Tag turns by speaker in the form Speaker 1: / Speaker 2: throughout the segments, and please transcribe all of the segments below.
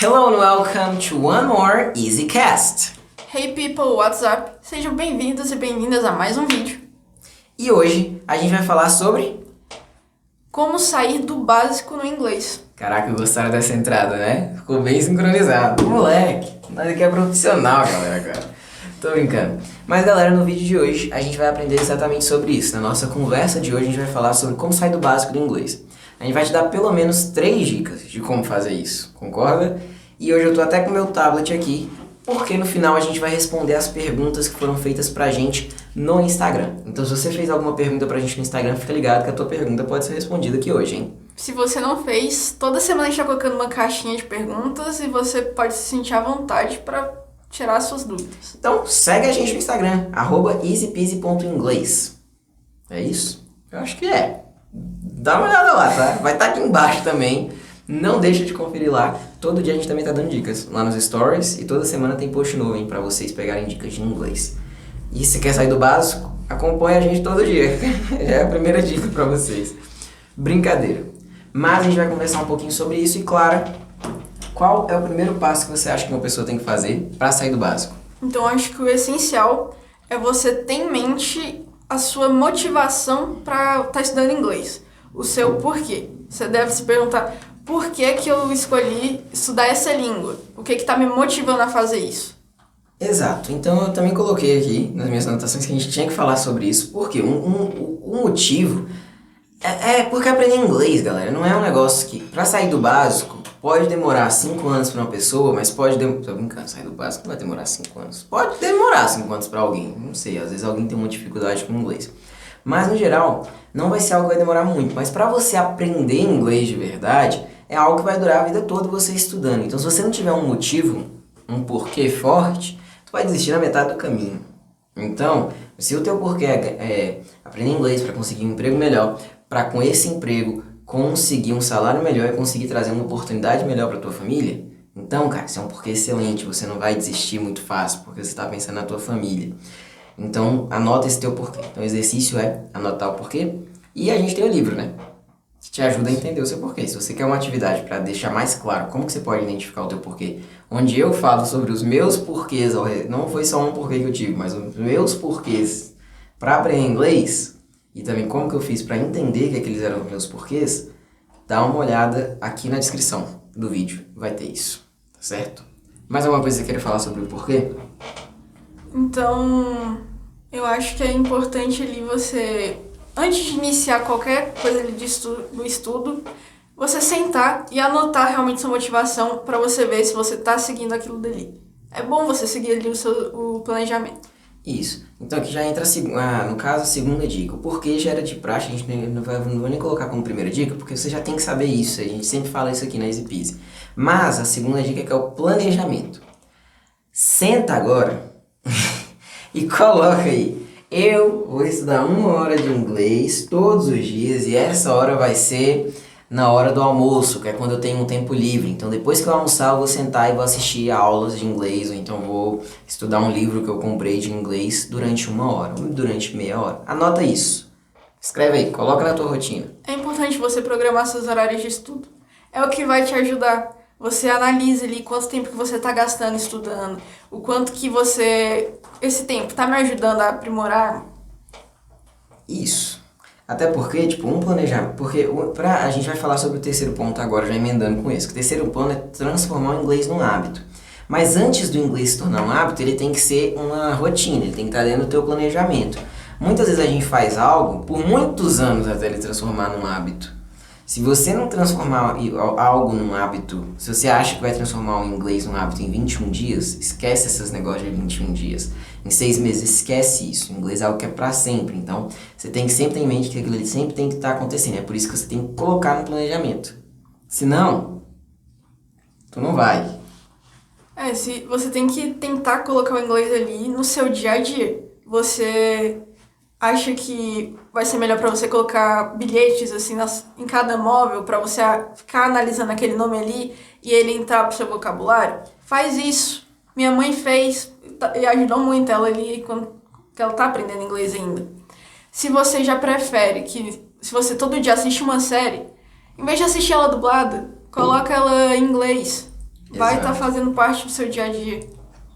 Speaker 1: Hello and welcome to one more EasyCast.
Speaker 2: Hey people, what's up? Sejam bem-vindos e bem-vindas a mais um vídeo.
Speaker 1: E hoje a gente vai falar sobre...
Speaker 2: Como sair do básico no inglês.
Speaker 1: Caraca, gostaram dessa entrada, né? Ficou bem sincronizado. Moleque, nós aqui é profissional, galera, cara. Tô brincando. Mas galera, no vídeo de hoje a gente vai aprender exatamente sobre isso. Na nossa conversa de hoje a gente vai falar sobre como sair do básico do inglês. A gente vai te dar pelo menos 3 dicas de como fazer isso, concorda? E hoje eu tô até com o meu tablet aqui, porque no final a gente vai responder as perguntas que foram feitas pra gente no Instagram. Então se você fez alguma pergunta pra gente no Instagram, fica ligado que a tua pergunta pode ser respondida aqui hoje, hein?
Speaker 2: Se você não fez, toda semana a gente tá colocando uma caixinha de perguntas e você pode se sentir à vontade pra tirar suas dúvidas.
Speaker 1: Então segue a gente no Instagram, @easypeasy.inglês. É isso? Eu acho que é. Dá uma olhada lá, tá? Vai estar aqui embaixo também. Não deixa de conferir lá. Todo dia a gente também tá dando dicas lá nos stories e toda semana tem post novo, hein, pra vocês pegarem dicas de inglês. E se quer sair do básico, acompanha a gente todo dia. Já é a primeira dica pra vocês. Brincadeira. Mas a gente vai conversar um pouquinho sobre isso e, Clara, qual é o primeiro passo que você acha que uma pessoa tem que fazer pra sair do básico?
Speaker 2: Então acho que o essencial é você ter em mente a sua motivação para estar estudando inglês. O seu porquê. Você deve se perguntar por que eu escolhi estudar essa língua? O que está me motivando a fazer isso?
Speaker 1: Exato. Então eu também coloquei aqui nas minhas anotações que a gente tinha que falar sobre isso. Porque um motivo é porque aprender inglês, galera, não é um negócio que, pra sair do básico, pode demorar 5 anos pra uma pessoa, mas pode demorar... Tô brincando, sair do básico não vai demorar 5 anos. Pode demorar 5 anos pra alguém, não sei, às vezes alguém tem uma dificuldade com inglês. Mas, no geral, não vai ser algo que vai demorar muito. Mas pra você aprender inglês de verdade, é algo que vai durar a vida toda você estudando. Então, se você não tiver um motivo, um porquê forte, tu vai desistir na metade do caminho. Então, se o teu porquê é aprender inglês pra conseguir um emprego melhor, pra com esse emprego conseguir um salário melhor e conseguir trazer uma oportunidade melhor pra tua família, então, cara, isso é um porquê excelente. Você não vai desistir muito fácil, porque você tá pensando na tua família. Então, anota esse teu porquê. Então, o exercício é anotar o porquê. E a gente tem o livro, né? Que te ajuda a entender o seu porquê. Se você quer uma atividade para deixar mais claro como que você pode identificar o teu porquê, onde eu falo sobre os meus porquês, não foi só um porquê que eu tive, mas os meus porquês para aprender inglês, e também como que eu fiz para entender que aqueles eram os meus porquês, dá uma olhada aqui na descrição do vídeo. Vai ter isso, tá certo? Mais alguma coisa que você queira falar sobre o porquê?
Speaker 2: Então, eu acho que é importante ali você, antes de iniciar qualquer coisa ali do estudo, você sentar e anotar realmente sua motivação para você ver se você está seguindo aquilo dali. É bom você seguir ali o planejamento.
Speaker 1: Isso. Então aqui já entra, no caso, a segunda dica. O porquê já era de praxe, a gente não vou nem colocar como primeira dica, porque você já tem que saber isso. A gente sempre fala isso aqui na Easy Peasy. Mas a segunda dica que é o planejamento. Senta agora e coloca aí. Eu vou estudar 1 hora de inglês todos os dias e essa hora vai ser na hora do almoço, que é quando eu tenho um tempo livre. Então depois que eu almoçar eu vou sentar e vou assistir aulas de inglês, ou então vou estudar um livro que eu comprei de inglês durante 1 hora, ou durante meia hora. Anota isso. Escreve aí, coloca na tua rotina.
Speaker 2: É importante você programar seus horários de estudo. É o que vai te ajudar. Você analisa ali quanto tempo que você está gastando estudando, o quanto que esse tempo está me ajudando a aprimorar.
Speaker 1: Isso. Até porque, tipo, um planejamento... Porque a gente vai falar sobre o terceiro ponto agora, já emendando com esse. O terceiro ponto é transformar o inglês num hábito. Mas antes do inglês se tornar um hábito, ele tem que ser uma rotina, ele tem que estar dentro do teu planejamento. Muitas vezes a gente faz algo por muitos anos até ele transformar num hábito. Se você não transformar algo num hábito, se você acha que vai transformar o inglês num hábito em 21 dias, esquece esses negócios de 21 dias. Em 6 meses, esquece isso. O inglês é algo que é pra sempre. Então, você tem que sempre ter em mente que aquilo ali sempre tem que estar acontecendo. É por isso que você tem que colocar no planejamento. Senão, tu não vai.
Speaker 2: Se você tem que tentar colocar o inglês ali no seu dia a dia. Você acha que vai ser melhor para você colocar bilhetes assim em cada móvel para você ficar analisando aquele nome ali e ele entrar pro seu vocabulário? Faz isso. Minha mãe fez e ajudou muito ela ali quando ela tá aprendendo inglês ainda. Se você já prefere se você todo dia assiste uma série, em vez de assistir ela dublada, coloca ela em inglês. vai estar
Speaker 1: Exato.
Speaker 2: fazendo parte do seu dia a dia.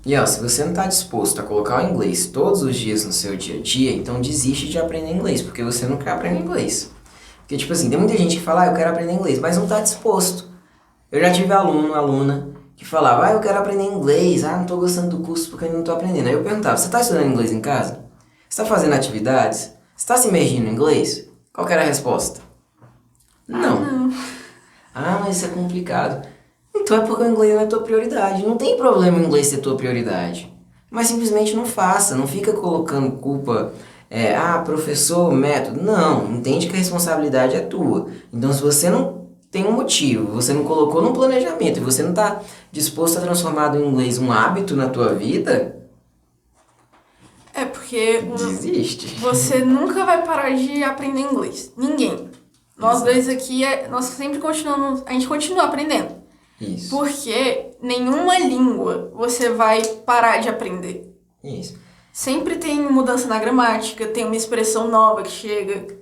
Speaker 1: E ó, se você não está disposto a colocar o inglês todos os dias no seu dia a dia, então desiste de aprender inglês, porque você não quer aprender inglês. Porque, tipo assim, tem muita gente que fala, eu quero aprender inglês, mas não está disposto. Eu já tive aluno, aluna, que falava, eu quero aprender inglês, não estou gostando do curso porque eu não estou aprendendo. Aí eu perguntava, você está estudando inglês em casa? Você está fazendo atividades? Você está se imergindo em inglês? Qual que era a resposta? Não. Mas isso é complicado. Então é porque o inglês não é tua prioridade. Não tem problema o inglês ser tua prioridade. Mas simplesmente não faça. Não fica colocando culpa, professor, método. Não, entende que a responsabilidade é tua. Então se você não tem um motivo, você não colocou no planejamento e você não está disposto a transformar o inglês um hábito na tua vida,
Speaker 2: É porque
Speaker 1: desiste.
Speaker 2: você nunca vai parar de aprender inglês. Ninguém. Nós dois aqui, nós sempre continuamos, a gente continua aprendendo.
Speaker 1: Isso.
Speaker 2: Porque nenhuma língua você vai parar de aprender.
Speaker 1: Isso.
Speaker 2: Sempre tem mudança na gramática, tem uma expressão nova que chega.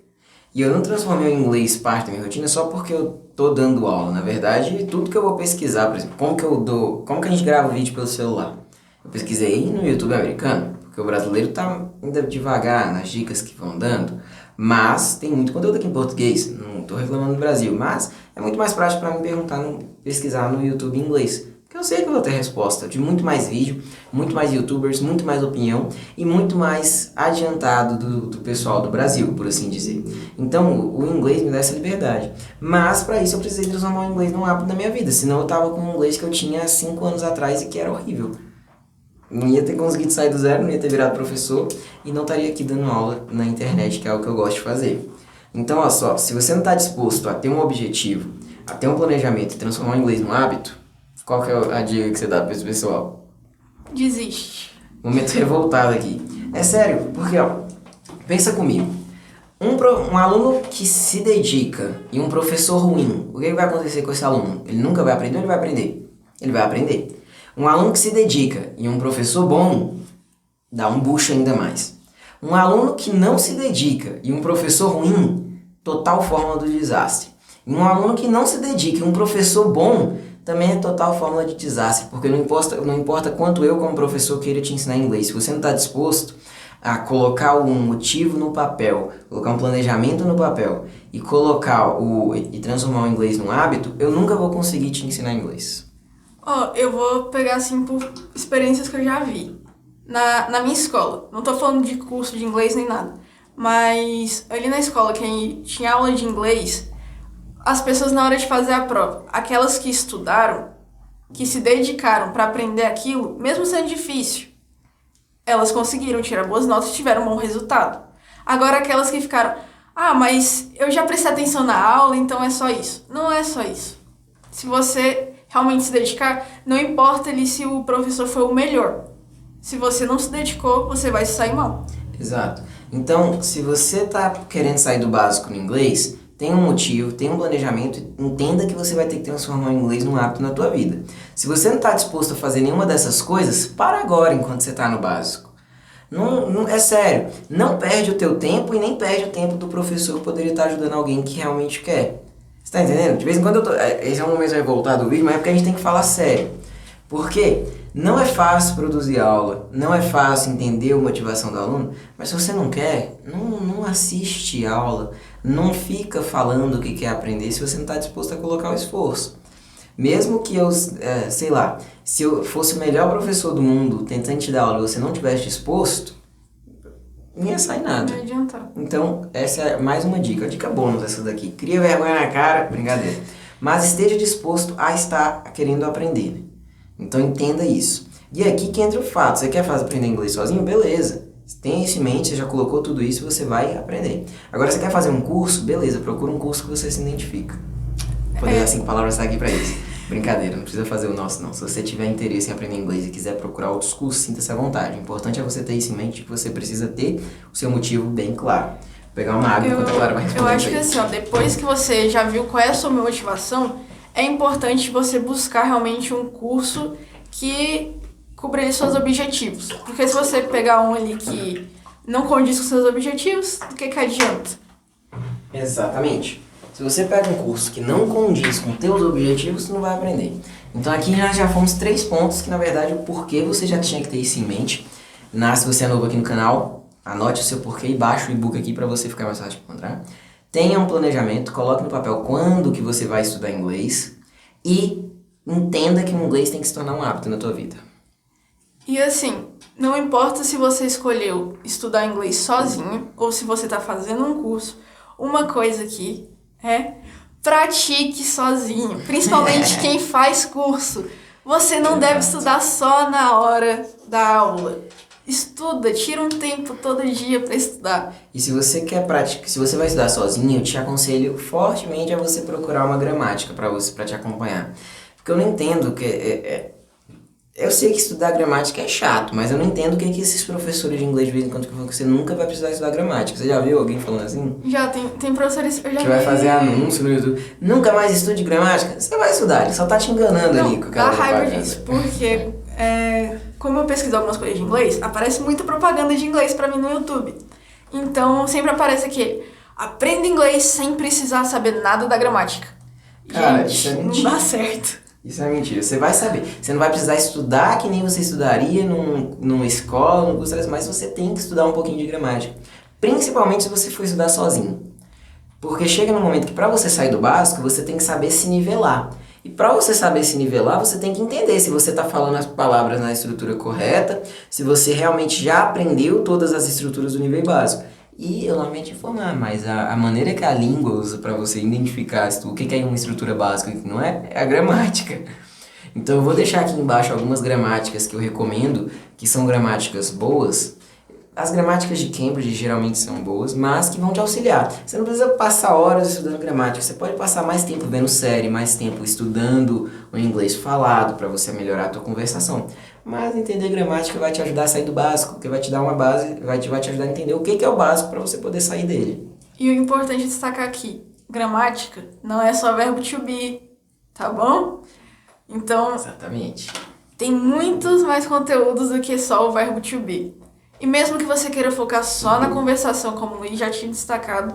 Speaker 1: E eu não transformei o inglês parte da minha rotina só porque eu tô dando aula. Na verdade, tudo que eu vou pesquisar, por exemplo, como que a gente grava o vídeo pelo celular? Eu pesquisei no YouTube americano, porque o brasileiro tá ainda devagar nas dicas que vão dando, mas tem muito conteúdo aqui em português, não tô reclamando do Brasil, mas é muito mais prático para mim pesquisar no YouTube em inglês. Porque eu sei que eu vou ter resposta de muito mais vídeo, muito mais youtubers, muito mais opinião e muito mais adiantado do pessoal do Brasil, por assim dizer. Então o inglês me dá essa liberdade. Mas para isso eu precisei transformar o inglês num hábito da minha vida, senão eu tava com um inglês que eu tinha há 5 anos atrás e que era horrível. Não ia ter conseguido sair do zero, não ia ter virado professor e não estaria aqui dando aula na internet, que é o que eu gosto de fazer. Então, olha só, se você não está disposto a ter um objetivo, a ter um planejamento e transformar o inglês num hábito, qual que é a dica que você dá para esse pessoal?
Speaker 2: Desiste.
Speaker 1: Momento revoltado aqui. É sério, porque, pensa comigo. Um aluno que se dedica e um professor ruim, o que vai acontecer com esse aluno? Ele nunca vai aprender ou ele vai aprender? Ele vai aprender. Um aluno que se dedica e um professor bom, dá um bucho ainda mais. Um aluno que não se dedica e um professor ruim, total fórmula do desastre. E um aluno que não se dedica e um professor bom, também é total fórmula de desastre, porque não importa quanto eu como professor queira te ensinar inglês, se você não está disposto a colocar um motivo no papel, colocar um planejamento no papel e e transformar o inglês num hábito, eu nunca vou conseguir te ensinar inglês.
Speaker 2: Eu vou pegar assim por experiências que eu já vi. Na minha escola, não tô falando de curso de inglês nem nada, mas ali na escola que tinha aula de inglês, as pessoas na hora de fazer a prova, aquelas que estudaram, que se dedicaram para aprender aquilo, mesmo sendo difícil, elas conseguiram tirar boas notas e tiveram um bom resultado. Agora aquelas que ficaram, mas eu já prestei atenção na aula, então é só isso. Não é só isso. Se você realmente se dedicar, não importa ali se o professor foi o melhor. Se você não se dedicou, você vai se sair mal.
Speaker 1: Exato. Então, se você está querendo sair do básico no inglês, tem um motivo, tem um planejamento, entenda que você vai ter que transformar o inglês num hábito na tua vida. Se você não está disposto a fazer nenhuma dessas coisas, para agora enquanto você está no básico. Não, é sério, não perde o teu tempo e nem perde o tempo do professor que poderia estar ajudando alguém que realmente quer. Você tá entendendo? De vez em quando esse é um momento revoltado do vídeo, mas é porque a gente tem que falar sério. Por quê? Não é fácil produzir aula, não é fácil entender a motivação do aluno, mas se você não quer, não assiste aula, não fica falando o que quer aprender se você não está disposto a colocar o esforço. Mesmo que se eu fosse o melhor professor do mundo tentando te dar aula e você não tivesse disposto, não ia sair nada.
Speaker 2: Não adianta.
Speaker 1: Então, essa é mais uma dica bônus essa daqui. Cria vergonha na cara, brincadeira. Mas esteja disposto a estar querendo aprender, né? Então entenda isso. E é aqui que entra o fato. Você quer aprender inglês sozinho? Beleza. Tem isso em mente, você já colocou tudo isso, você vai aprender. Agora você quer fazer um curso? Beleza, procura um curso que você se identifica. Vou poder dar 5 palavras tá aqui pra isso. Brincadeira, não precisa fazer o nosso não. Se você tiver interesse em aprender inglês e quiser procurar outros cursos, sinta-se à vontade. O importante é você ter isso em mente, que você precisa ter o seu motivo bem claro. Vou pegar uma água enquanto a Clara vai responder.
Speaker 2: Eu acho que assim, depois que você já viu qual é a sua motivação, é importante você buscar realmente um curso que cubra ali seus objetivos. Porque se você pegar um ali que não condiz com seus objetivos, do que adianta?
Speaker 1: Exatamente. Se você pega um curso que não condiz com teus objetivos, você não vai aprender. Então aqui nós já fomos 3 pontos que na verdade o porquê você já tinha que ter isso em mente. Se você é novo aqui no canal, anote o seu porquê e baixe o e-book aqui para você ficar mais fácil de encontrar. Tenha um planejamento, coloque no papel quando que você vai estudar inglês e entenda que o inglês tem que se tornar um hábito na tua vida.
Speaker 2: E assim, não importa se você escolheu estudar inglês sozinho ou se você está fazendo um curso, uma coisa aqui é pratique sozinho, principalmente quem faz curso. Você não deve estudar só na hora da aula. Estuda, tira um tempo todo dia para estudar.
Speaker 1: E se você quer praticar, se você vai estudar sozinho, eu te aconselho fortemente a você procurar uma gramática para te acompanhar. Porque eu não entendo que eu sei que estudar gramática é chato, mas eu não entendo o que esses professores de inglês de vez em quando falam que você nunca vai precisar estudar gramática. Você já viu alguém falando assim?
Speaker 2: Já tem professores, eu já
Speaker 1: que vai fazer anúncio no YouTube. Nunca mais estude gramática. Você vai estudar, ele só tá te enganando
Speaker 2: não,
Speaker 1: ali com aquela
Speaker 2: dá raiva
Speaker 1: propaganda.
Speaker 2: disso, porque como eu pesquiso algumas coisas de inglês, aparece muita propaganda de inglês pra mim no YouTube. Então sempre aparece aqui, aprenda inglês sem precisar saber nada da gramática.
Speaker 1: Cara,
Speaker 2: gente,
Speaker 1: isso é
Speaker 2: não
Speaker 1: mentira.
Speaker 2: dá certo.
Speaker 1: Isso é mentira. Você vai saber. Você não vai precisar estudar que nem você estudaria numa escola, num curso, mas você tem que estudar um pouquinho de gramática. Principalmente se você for estudar sozinho. Porque chega num momento que para você sair do básico, você tem que saber se nivelar. E para você saber se nivelar, você tem que entender se você está falando as palavras na estrutura correta, se você realmente já aprendeu todas as estruturas do nível básico. E eu lamento informar, mas a maneira que a língua usa para você identificar o que é uma estrutura básica e o que não é a gramática. Então eu vou deixar aqui embaixo algumas gramáticas que eu recomendo, que são gramáticas boas. As gramáticas de Cambridge geralmente são boas, mas que vão te auxiliar. Você não precisa passar horas estudando gramática, você pode passar mais tempo vendo série, mais tempo estudando o inglês falado para você melhorar a tua conversação. Mas entender gramática vai te ajudar a sair do básico, porque vai te dar uma base, vai te ajudar a entender o que é o básico para você poder sair dele.
Speaker 2: E o importante é destacar aqui, gramática não é só verbo to be, tá bom? Então,
Speaker 1: exatamente.
Speaker 2: Tem muitos mais conteúdos do que só o verbo to be. E mesmo que você queira focar só na conversação, como o Luiz já tinha destacado,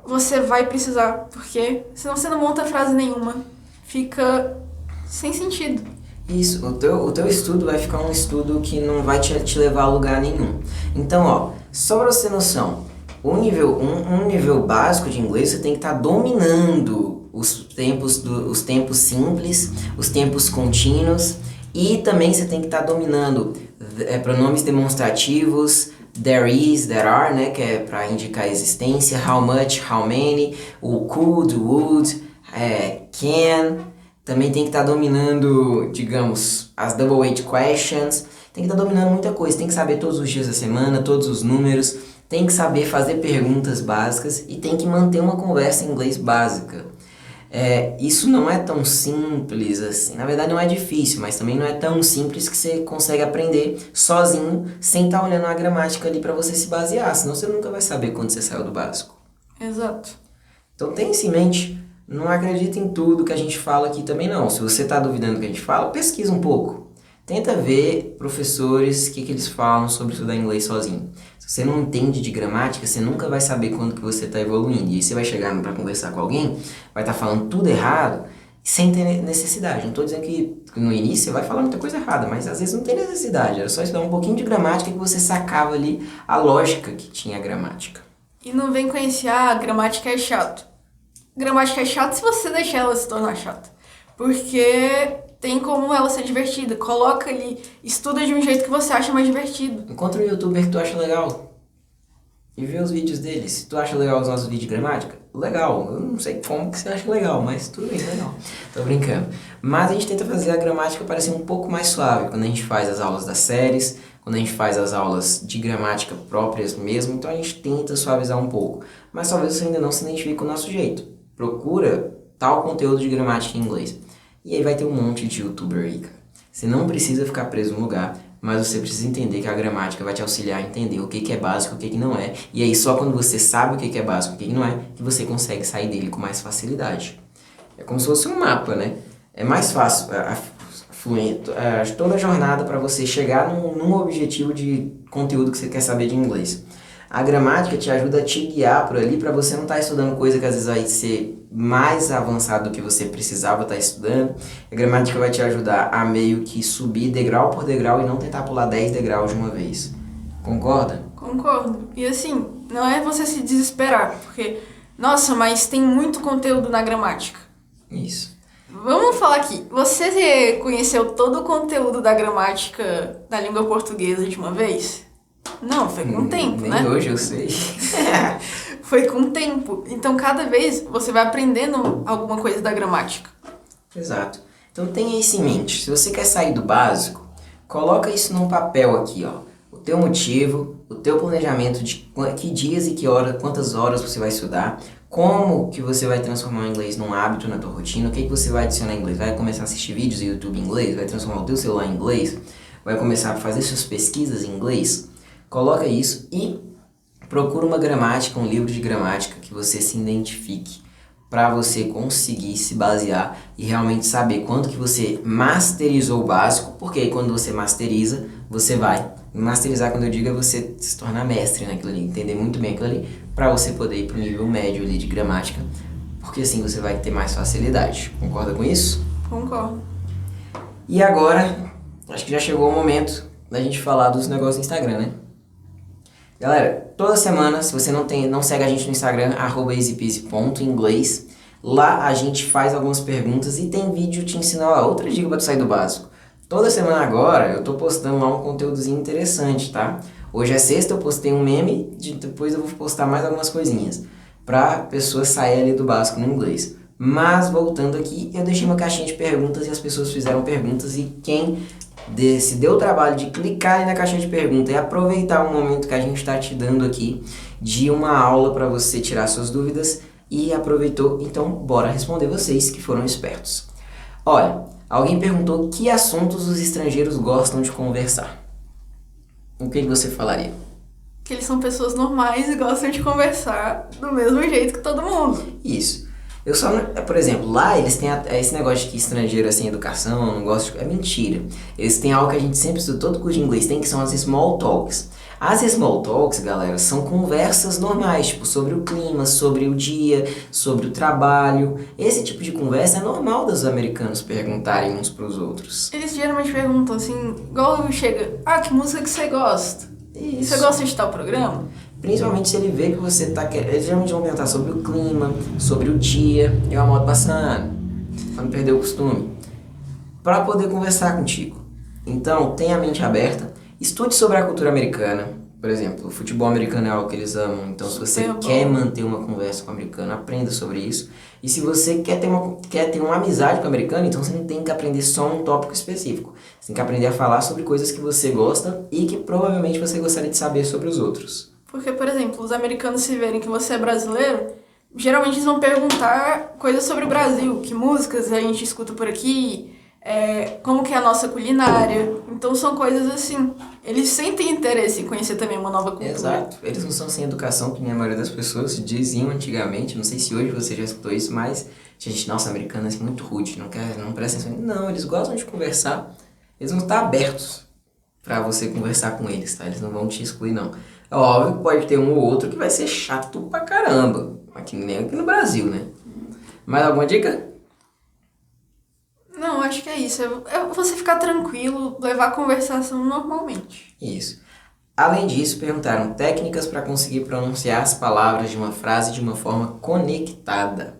Speaker 2: você vai precisar, porque senão você não monta frase nenhuma. Fica sem sentido.
Speaker 1: Isso, o teu estudo vai ficar um estudo que não vai te levar a lugar nenhum. Então, ó, só pra você ter noção, um nível básico de inglês você tem que estar dominando os tempos simples, os tempos contínuos, e também você tem que estar dominando pronomes demonstrativos, there is, there are, né, que é para indicar a existência, how much, how many, o could, would, can. Também tem que estar dominando, digamos, as double-weight questions. Tem que estar dominando muita coisa. Tem que saber todos os dias da semana, todos os números. Tem que saber fazer perguntas básicas e tem que manter uma conversa em inglês básica. Isso não é tão simples assim. Na verdade não é difícil, mas também não é tão simples que você consegue aprender sozinho, sem estar olhando a gramática ali para você se basear. Senão você nunca vai saber quando você saiu do básico.
Speaker 2: Exato.
Speaker 1: Então tenha isso em mente. Não acredita em tudo que a gente fala aqui também não. Se você está duvidando do que a gente fala, pesquisa um pouco. Tenta ver professores, o que eles falam sobre estudar inglês sozinho. Se você não entende de gramática, você nunca vai saber quando que você está evoluindo. E aí você vai chegar para conversar com alguém, vai estar falando tudo errado, sem ter necessidade. Não estou dizendo que no início você vai falar muita coisa errada, mas às vezes não tem necessidade. Era só estudar um pouquinho de gramática que você sacava ali a lógica que tinha a gramática.
Speaker 2: E não vem conhecer, gramática é chato. Gramática é chata se você deixar ela se tornar chata. Porque tem como ela ser divertida. Coloca ali, estuda de um jeito que você acha mais divertido.
Speaker 1: Encontra um youtuber que tu acha legal e vê os vídeos dele. Se tu acha legal os nossos vídeos de gramática, legal. Eu não sei como que você acha legal, mas tudo bem, legal. Tô brincando. Mas a gente tenta fazer a gramática parecer um pouco mais suave quando a gente faz as aulas das séries, quando a gente faz as aulas de gramática próprias mesmo. Então a gente tenta suavizar um pouco. Mas talvez você ainda não se identifique com o nosso jeito. Procura tal conteúdo de gramática em inglês. E aí vai ter um monte de youtuber aí, cara. Você não precisa ficar preso no lugar, mas você precisa entender que a gramática vai te auxiliar a entender o que é básico e o que não é. E aí só quando você sabe o que é básico e o que não é, que você consegue sair dele com mais facilidade. É como se fosse um mapa, né? É mais fácil toda a jornada para você chegar num objetivo de conteúdo que você quer saber de inglês. A gramática te ajuda a te guiar por ali para você não estar estudando coisa que às vezes vai ser mais avançado do que você precisava estar estudando. A gramática vai te ajudar a meio que subir degrau por degrau e não tentar pular 10 degraus de uma vez. Concorda?
Speaker 2: Concordo. E assim, não é você se desesperar, porque, nossa, mas tem muito conteúdo na gramática.
Speaker 1: Isso.
Speaker 2: Vamos falar aqui. Você conheceu todo o conteúdo da gramática da língua portuguesa de uma vez? Não, foi com o tempo,
Speaker 1: Nem
Speaker 2: né?
Speaker 1: hoje eu sei.
Speaker 2: Foi com o tempo. Então, cada vez você vai aprendendo alguma coisa da gramática.
Speaker 1: Exato. Então tenha isso em mente. Se você quer sair do básico, coloca isso num papel aqui, ó. O teu motivo, o teu planejamento de que dias e que horas, quantas horas você vai estudar, como que você vai transformar o inglês num hábito na tua rotina, o que você vai adicionar em inglês? Vai começar a assistir vídeos do YouTube em inglês? Vai transformar o teu celular em inglês? Vai começar a fazer suas pesquisas em inglês? Coloca isso e procura uma gramática, um livro de gramática que você se identifique para você conseguir se basear e realmente saber quanto que você masterizou o básico, porque aí quando você masteriza, você vai masterizar, quando eu digo, é você se tornar mestre naquilo ali, entender muito bem aquilo ali, para você poder ir para o nível médio ali de gramática, porque assim você vai ter mais facilidade. Concorda com isso?
Speaker 2: Concordo.
Speaker 1: E agora, acho que já chegou o momento da gente falar dos negócios do Instagram, né? Galera, toda semana, se você não segue a gente no Instagram, @easypeasy.inglês, lá a gente faz algumas perguntas e tem vídeo te ensinando outra dica para tu sair do básico. Toda semana agora eu tô postando lá um conteúdozinho interessante, tá? Hoje é sexta, eu postei um meme, depois eu vou postar mais algumas coisinhas pra pessoa sair ali do básico no inglês. Mas voltando aqui, eu deixei uma caixinha de perguntas e as pessoas fizeram perguntas e quem se deu o trabalho de clicar ali na caixinha de perguntas e aproveitar o momento que a gente está te dando aqui de uma aula para você tirar suas dúvidas e aproveitou, então bora responder vocês que foram espertos. Olha, alguém perguntou que assuntos os estrangeiros gostam de conversar. O que você falaria?
Speaker 2: Que eles são pessoas normais e gostam de conversar do mesmo jeito que todo mundo.
Speaker 1: Isso. Eu só, por exemplo, lá eles têm esse negócio de que estrangeiro assim, educação, não gosta de... É mentira. Eles têm algo que a gente sempre estuda, todo curso de inglês tem, que são as small talks. As small talks, galera, são conversas normais, tipo, sobre o clima, sobre o dia, sobre o trabalho. Esse tipo de conversa é normal dos americanos perguntarem uns pros outros.
Speaker 2: Eles geralmente perguntam assim, igual chega, que música que você gosta?
Speaker 1: Isso.
Speaker 2: Você gosta de tal programa?
Speaker 1: Principalmente se ele vê que você tá querendo. Eles geralmente vão perguntar sobre o clima, sobre o dia, e a moto passando, pra não perder o costume, para poder conversar contigo. Então, tenha a mente aberta, estude sobre a cultura americana. Por exemplo, o futebol americano é algo que eles amam, então se você quer manter uma conversa com o americano, aprenda sobre isso. E se você quer ter uma amizade com o americano, então você não tem que aprender só um tópico específico. Você tem que aprender a falar sobre coisas que você gosta e que provavelmente você gostaria de saber sobre os outros.
Speaker 2: Porque, por exemplo, os americanos se verem que você é brasileiro, geralmente eles vão perguntar coisas sobre o Brasil, que músicas a gente escuta por aqui, como que é a nossa culinária. Então são coisas assim. Eles sentem interesse em conhecer também uma nova cultura.
Speaker 1: Exato. Eles não são sem educação, que nem a maioria das pessoas diziam antigamente. Não sei se hoje você já escutou isso, mas gente, nossa, americano é muito rude, não presta atenção. Não, eles gostam de conversar. Eles vão estar abertos pra você conversar com eles, tá? Eles não vão te excluir, não. É óbvio que pode ter um ou outro que vai ser chato pra caramba. Aqui, nem aqui no Brasil, né? Mais alguma dica?
Speaker 2: Não, acho que é isso. É você ficar tranquilo, levar a conversação normalmente.
Speaker 1: Isso. Além disso, perguntaram técnicas para conseguir pronunciar as palavras de uma frase de uma forma conectada.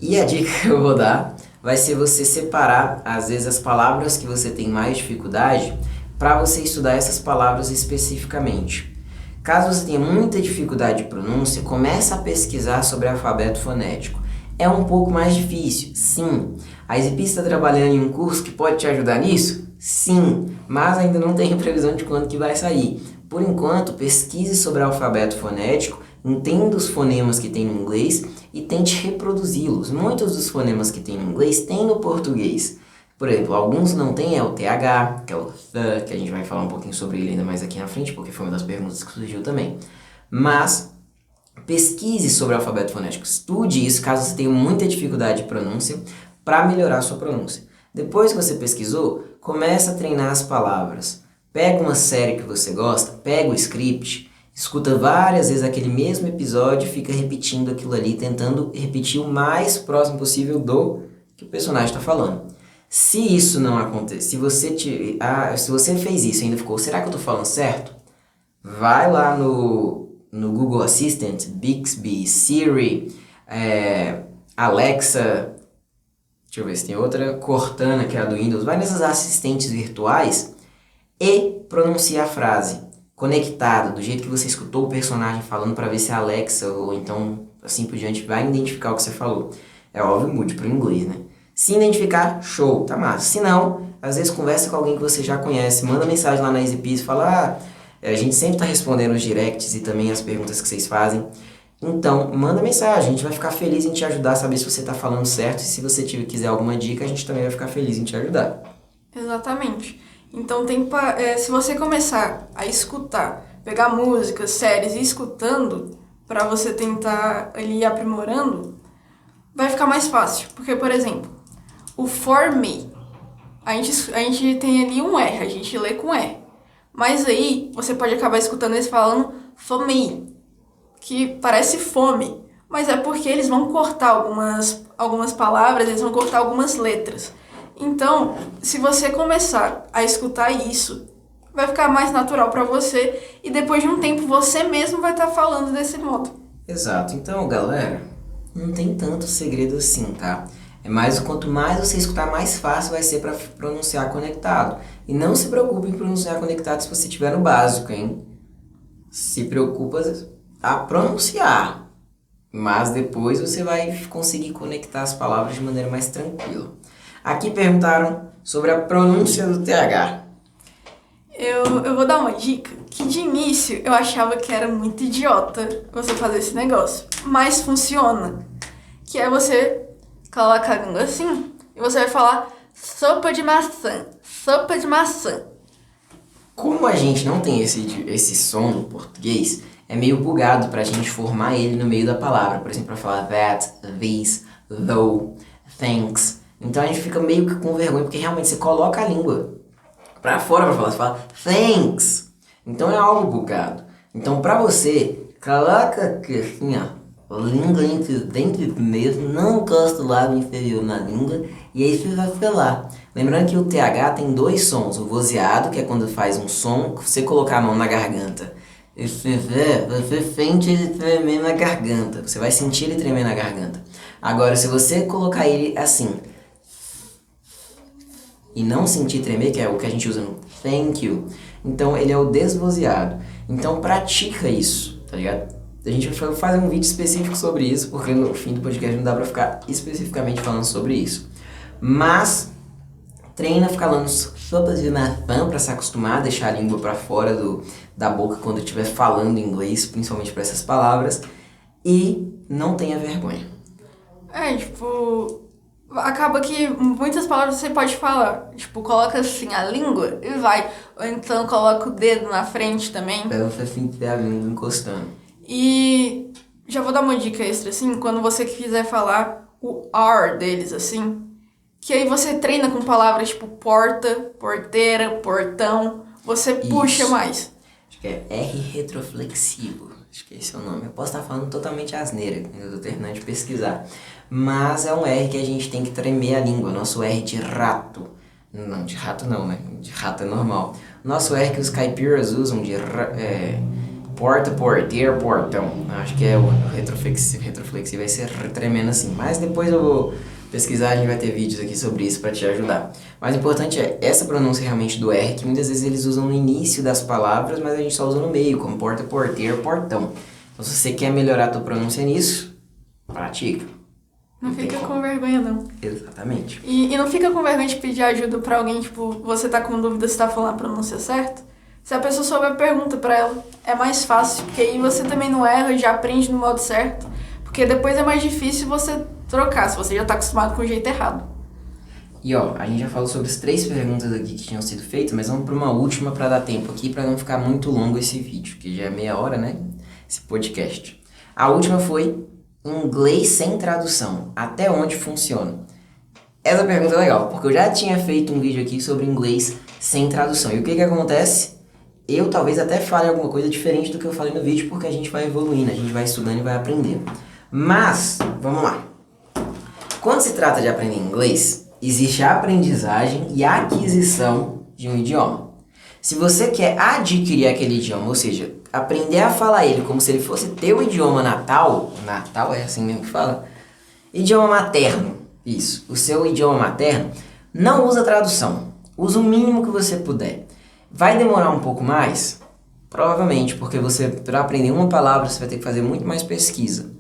Speaker 1: E a dica que eu vou dar vai ser você separar, às vezes, as palavras que você tem mais dificuldade para você estudar essas palavras especificamente. Caso você tenha muita dificuldade de pronúncia, comece a pesquisar sobre alfabeto fonético. É um pouco mais difícil, sim. A EasyPeasy está trabalhando em um curso que pode te ajudar nisso? Sim, mas ainda não tenho previsão de quando que vai sair. Por enquanto, pesquise sobre alfabeto fonético, entenda os fonemas que tem no inglês e tente reproduzi-los. Muitos dos fonemas que tem no inglês tem no português. Por exemplo, alguns não tem, é o TH, que é o th, que a gente vai falar um pouquinho sobre ele ainda mais aqui na frente, porque foi uma das perguntas que surgiu também. Mas pesquise sobre o alfabeto fonético, estude isso caso você tenha muita dificuldade de pronúncia, para melhorar a sua pronúncia. Depois que você pesquisou, comece a treinar as palavras. Pega uma série que você gosta, pega o script, escuta várias vezes aquele mesmo episódio e fica repetindo aquilo ali, tentando repetir o mais próximo possível do que o personagem está falando. Se isso não acontecer, se você fez isso e ainda ficou, será que eu estou falando certo? Vai lá no Google Assistant, Bixby, Siri, Alexa, deixa eu ver se tem outra, Cortana, que é a do Windows, vai nessas assistentes virtuais e pronuncia a frase conectada, do jeito que você escutou o personagem falando, para ver se a Alexa ou então assim por diante vai identificar o que você falou. É óbvio, mude para o inglês, né? Se identificar, show, tá massa. Se não, às vezes conversa com alguém que você já conhece, manda mensagem lá na EasyPeasy e fala, a gente sempre tá respondendo os directs e também as perguntas que vocês fazem. Então, manda mensagem, a gente vai ficar feliz em te ajudar a saber se você tá falando certo e se você quiser alguma dica, a gente também vai ficar feliz em te ajudar.
Speaker 2: Exatamente. Então, se você começar a escutar, pegar músicas, séries e ir escutando, para você tentar ali ir aprimorando, vai ficar mais fácil. Porque, por exemplo, o for me, a gente tem ali um R, a gente lê com R. Mas aí, você pode acabar escutando eles falando for me, que parece fome. Mas é porque eles vão cortar algumas palavras, eles vão cortar algumas letras. Então, se você começar a escutar isso, vai ficar mais natural para você e depois de um tempo você mesmo vai estar falando desse modo.
Speaker 1: Exato. Então, galera, não tem tanto segredo assim, tá? Quanto mais você escutar, mais fácil vai ser para pronunciar conectado. E não se preocupe em pronunciar conectado se você estiver no básico, hein? Se preocupa a pronunciar, mas depois você vai conseguir conectar as palavras de maneira mais tranquila. Aqui perguntaram sobre a pronúncia do TH.
Speaker 2: Eu vou dar uma dica que de início eu achava que era muito idiota você fazer esse negócio, mas funciona. Que é você colocar a língua assim e você vai falar sopa de maçã, sopa de maçã.
Speaker 1: Como a gente não tem esse som no português, é meio bugado pra gente formar ele no meio da palavra. Por exemplo, para falar that, this, though, thanks. Então a gente fica meio que com vergonha, porque realmente você coloca a língua pra fora pra falar, você fala thanks. Então é algo bugado. Então pra você, coloca aqui assim, ó, a língua dentro mesmo, não encosta o lábio inferior na língua, e aí você vai falar. Lembrando que o TH tem dois sons, o vozeado, que é quando faz um som, você colocar a mão na garganta. E você sente ele tremer na garganta, você vai sentir ele tremer na garganta. Agora, se você colocar ele assim, e não sentir tremer, que é o que a gente usa no thank you, então ele é o desvozeado. Então pratica isso, tá ligado? A gente vai fazer um vídeo específico sobre isso, porque no fim do podcast não dá pra ficar especificamente falando sobre isso. Mas treina ficar falando sopa de maçã pra se acostumar a deixar a língua pra fora da boca quando estiver falando inglês, principalmente pra essas palavras. E não tenha vergonha.
Speaker 2: Acaba que muitas palavras você pode falar. Coloca assim a língua e vai. Ou então coloca o dedo na frente também.
Speaker 1: Pra você sentir a língua encostando.
Speaker 2: E já vou dar uma dica extra, assim, quando você quiser falar o R deles, assim, que aí você treina com palavras tipo porta, porteira, portão, você puxa mais.
Speaker 1: Acho que é R retroflexivo, acho que esse é o nome. Eu posso estar falando totalmente asneira, eu tô terminando de pesquisar. Mas é um R que a gente tem que tremer a língua, nosso R de rato. Não, de rato não, né? De rato é normal. Nosso R que os caipiras usam de porta, porteiro, portão. Acho que é o retroflexivo vai ser tremendo assim. Mas depois eu vou pesquisar, a gente vai ter vídeos aqui sobre isso para te ajudar. Mas o importante é essa pronúncia realmente do R, que muitas vezes eles usam no início das palavras, mas a gente só usa no meio, como porta, porteiro, portão. Então se você quer melhorar a tua pronúncia nisso, pratica.
Speaker 2: Não fica com vergonha, não.
Speaker 1: Exatamente.
Speaker 2: E não fica com vergonha de pedir ajuda pra alguém, você tá com dúvida se tá falando a pronúncia certa. Se a pessoa souber, pergunta pra ela. É mais fácil, porque aí você também não erra, já aprende no modo certo. Porque depois é mais difícil você trocar, se você já tá acostumado com o jeito errado.
Speaker 1: E a gente já falou sobre as 3 perguntas aqui que tinham sido feitas, mas vamos para uma última para dar tempo aqui, para não ficar muito longo esse vídeo, que já é meia hora, né? Esse podcast. A última foi inglês sem tradução. Até onde funciona? Essa pergunta é legal, porque eu já tinha feito um vídeo aqui sobre inglês sem tradução. E o que acontece? Eu talvez até fale alguma coisa diferente do que eu falei no vídeo, porque a gente vai evoluindo, a gente vai estudando e vai aprendendo. Mas, vamos lá. Quando se trata de aprender inglês, existe a aprendizagem e a aquisição de um idioma. Se você quer adquirir aquele idioma, ou seja, aprender a falar ele como se ele fosse teu idioma natal é assim mesmo que fala? Idioma materno, isso, o seu idioma materno, não usa tradução, usa o mínimo que você puder. Vai demorar um pouco mais? Provavelmente, porque para aprender uma palavra, você vai ter que fazer muito mais pesquisa.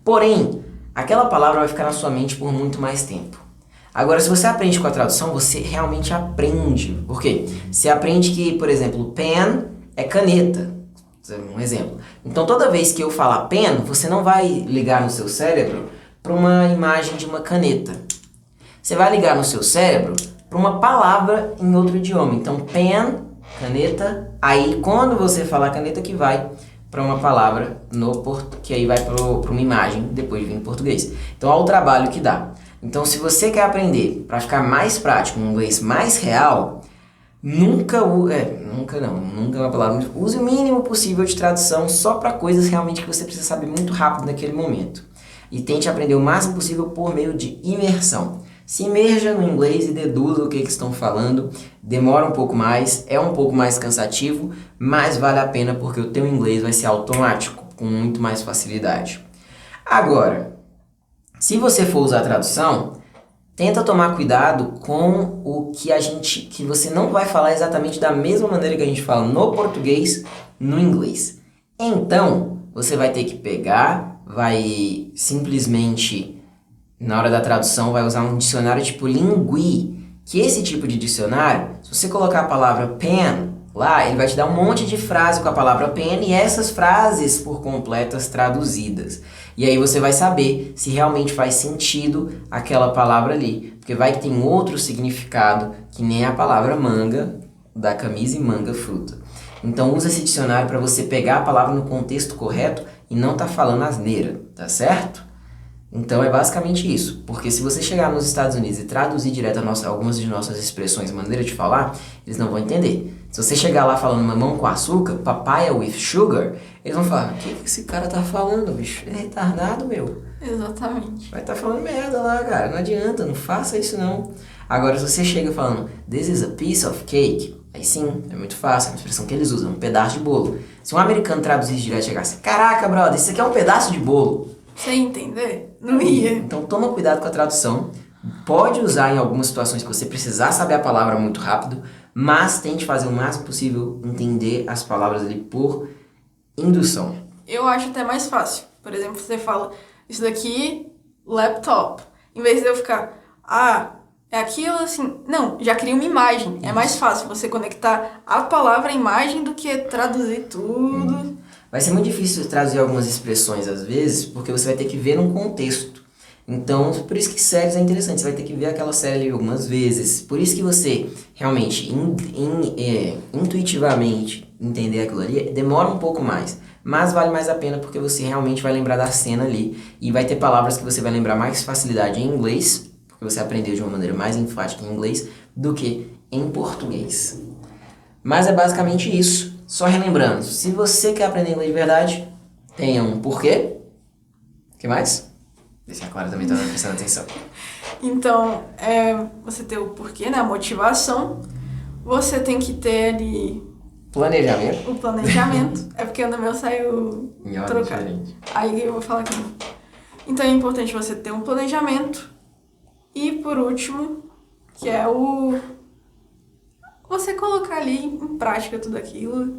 Speaker 1: Porém, aquela palavra vai ficar na sua mente por muito mais tempo. Agora, se você aprende com a tradução, você realmente aprende. Por quê? Você aprende que, por exemplo, pen é caneta. Um exemplo. Então, toda vez que eu falar pen, você não vai ligar no seu cérebro para uma imagem de uma caneta. Você vai ligar no seu cérebro para uma palavra em outro idioma. Então, pen, caneta, aí quando você falar caneta que vai para uma palavra que aí vai para uma imagem depois de vir em português. Então, olha o trabalho que dá. Então, se você quer aprender para ficar mais prático, um inglês mais real, nunca é uma palavra, use o mínimo possível de tradução só para coisas realmente que você precisa saber muito rápido naquele momento. E tente aprender o máximo possível por meio de imersão. Se imerja no inglês e deduza o que estão falando. Demora um pouco mais, é um pouco mais cansativo, mas vale a pena porque o teu inglês vai ser automático, com muito mais facilidade. Agora, se você for usar a tradução, tenta tomar cuidado com o que você não vai falar exatamente da mesma maneira que a gente fala no português, no inglês. Então, você vai ter que pegar, vai simplesmente, na hora da tradução, vai usar um dicionário tipo Lingui, que esse tipo de dicionário, se você colocar a palavra pen lá, ele vai te dar um monte de frase com a palavra pen e essas frases por completas traduzidas. E aí você vai saber se realmente faz sentido aquela palavra ali. Porque vai que tem outro significado que nem a palavra manga da camisa e manga fruta. Então usa esse dicionário para você pegar a palavra no contexto correto e não tá falando asneira, tá certo? Então é basicamente isso. Porque se você chegar nos Estados Unidos e traduzir direto algumas de nossas expressões, maneira de falar, eles não vão entender. Se você chegar lá falando mamão com açúcar, papaya with sugar, eles vão falar, o que esse cara tá falando, bicho? Ele é retardado, meu.
Speaker 2: Exatamente.
Speaker 1: Vai estar falando merda lá, cara. Não adianta, não faça isso não. Agora, se você chega falando, this is a piece of cake, aí sim, é muito fácil, é uma expressão que eles usam, um pedaço de bolo. Se um americano traduzisse direto e chegasse, caraca, brother, isso aqui é um pedaço de bolo.
Speaker 2: Sem entender? Não ia.
Speaker 1: Então toma cuidado com a tradução. Pode usar em algumas situações que você precisar saber a palavra muito rápido, mas tente fazer o máximo possível entender as palavras ali por indução.
Speaker 2: Eu acho até mais fácil. Por exemplo, você fala, isso daqui, laptop. Em vez de eu ficar, é aquilo assim. Não, já cria uma imagem. Isso. É mais fácil você conectar a palavra à imagem do que traduzir tudo.
Speaker 1: Vai ser muito difícil traduzir algumas expressões às vezes, porque você vai ter que ver num contexto. Então, por isso que séries é interessante, você vai ter que ver aquela série ali algumas vezes. Por isso que você realmente, intuitivamente, entender aquilo ali, demora um pouco mais. Mas vale mais a pena porque você realmente vai lembrar da cena ali. E vai ter palavras que você vai lembrar mais facilidade em inglês, porque você aprendeu de uma maneira mais enfática em inglês, do que em português. Mas é basicamente isso. Só relembrando, se você quer aprender inglês de verdade, tenha um porquê. O que mais? Deixa a Clara também tá prestando atenção.
Speaker 2: Então, você ter o porquê, né? A motivação. Você tem que ter ali...
Speaker 1: Planejamento.
Speaker 2: O planejamento. É porque no meu saiu trocado. Aí eu vou falar aqui. Então é importante você ter um planejamento. E por último, que é você colocar ali em prática tudo aquilo.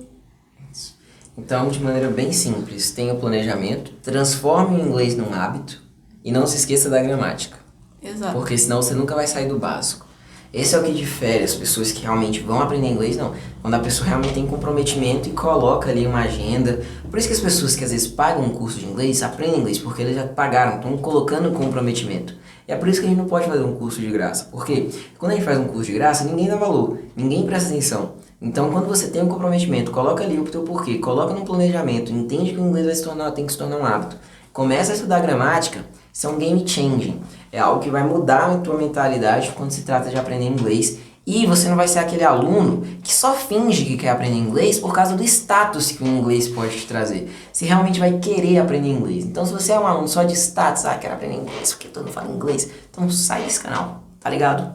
Speaker 1: Então, de maneira bem simples, tenha o planejamento, transforme o inglês num hábito e não se esqueça da gramática.
Speaker 2: Exato.
Speaker 1: Porque senão você nunca vai sair do básico. Esse é o que difere as pessoas que realmente vão aprender inglês, não. Quando a pessoa realmente tem comprometimento e coloca ali uma agenda. Por isso que as pessoas que às vezes pagam um curso de inglês, aprendem inglês, porque eles já pagaram, estão colocando comprometimento. E é por isso que a gente não pode fazer um curso de graça. Porque quando a gente faz um curso de graça, ninguém dá valor, ninguém presta atenção. Então, quando você tem um comprometimento, coloca ali o teu porquê, coloca no planejamento, entende que o inglês tem que se tornar um hábito. Começa a estudar gramática, isso é um game changing. É algo que vai mudar a tua mentalidade quando se trata de aprender inglês E você não vai ser aquele aluno que só finge que quer aprender inglês por causa do status que o inglês pode te trazer. Você realmente vai querer aprender inglês. Então se você é um aluno só de status, quero aprender inglês porque todo mundo fala inglês, então sai desse canal, tá ligado?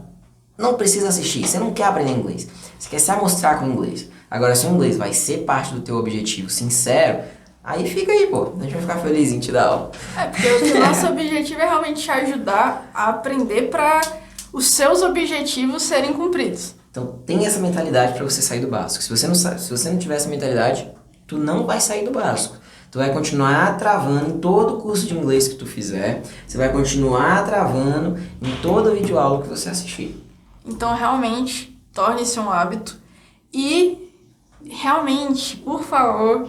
Speaker 1: Não precisa assistir, você não quer aprender inglês, você quer se amostrar com o inglês. Agora se o inglês vai ser parte do teu objetivo sincero, aí fica aí, pô, a gente vai ficar feliz em te dar aula.
Speaker 2: Porque o nosso objetivo é realmente te ajudar a aprender para os seus objetivos serem cumpridos.
Speaker 1: Então tem essa mentalidade para você sair do básico. Se você não tiver essa mentalidade, tu não vai sair do básico. Tu vai continuar travando em todo o curso de inglês que tu fizer. Você vai continuar travando em toda videoaula que você assistir.
Speaker 2: Então realmente, torne-se um hábito. E realmente, por favor,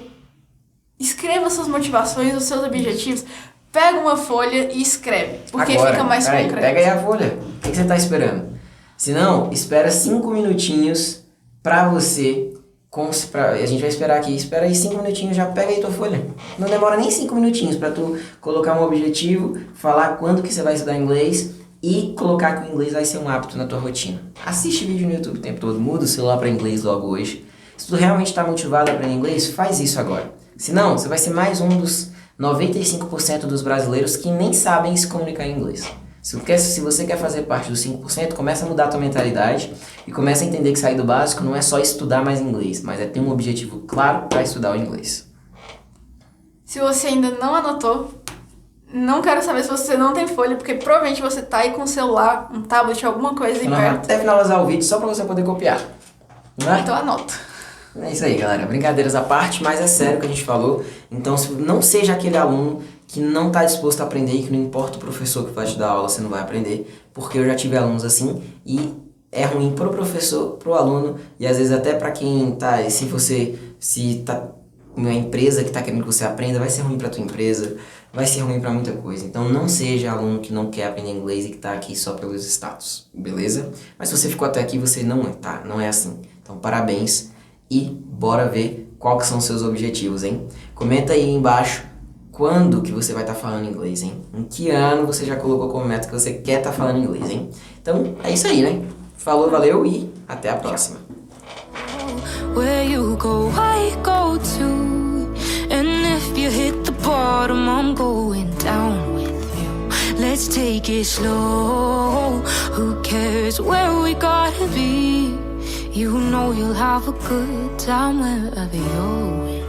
Speaker 2: escreva suas motivações, os seus objetivos. Pega uma folha e escreve, porque
Speaker 1: Agora,
Speaker 2: fica mais concreto.
Speaker 1: Pega aí a folha. O que você tá esperando? Se não, espera 5 minutinhos pra você... A gente vai esperar aqui. Espera aí 5 minutinhos, já pega aí tua folha. Não demora nem 5 minutinhos pra tu colocar um objetivo, falar quando que você vai estudar inglês e colocar que o inglês vai ser um hábito na tua rotina. Assiste vídeo no YouTube o tempo todo, muda o celular pra inglês logo hoje. Se tu realmente tá motivado a aprender inglês, faz isso agora. Se não, você vai ser mais um dos 95% dos brasileiros que nem sabem se comunicar em inglês. Se você quer fazer parte dos 5%, começa a mudar a tua mentalidade e começa a entender que sair do básico não é só estudar mais inglês, mas é ter um objetivo claro para estudar o inglês.
Speaker 2: Se você ainda não anotou, não quero saber se você não tem folha, porque provavelmente você tá aí com um celular, um tablet, alguma coisa aí perto.
Speaker 1: Até finalizar o vídeo só para você poder copiar. Não é?
Speaker 2: Então anota.
Speaker 1: É isso aí, galera. Brincadeiras à parte, mas é sério o que a gente falou. Então, não seja aquele aluno que não está disposto a aprender e que não importa o professor que vai te dar aula, você não vai aprender. Porque eu já tive alunos assim e é ruim pro professor, pro aluno e às vezes até para quem tá... Se tá uma empresa que tá querendo que você aprenda, vai ser ruim pra tua empresa, vai ser ruim pra muita coisa. Então não seja aluno que não quer aprender inglês e que tá aqui só pelos status, beleza? Mas se você ficou até aqui, você não é assim. Então parabéns. E bora ver qual que são os seus objetivos, hein? Comenta aí embaixo quando que você vai estar falando inglês, hein? Em que ano você já colocou como meta que você quer estar falando inglês, hein? Então, é isso aí, né? Falou, valeu e até a próxima.
Speaker 3: Where you go, I go too. And if you hit the bottom, I'm going down with you. Let's take it slow. Who cares where we gotta be? You know you'll have a good time wherever you're with.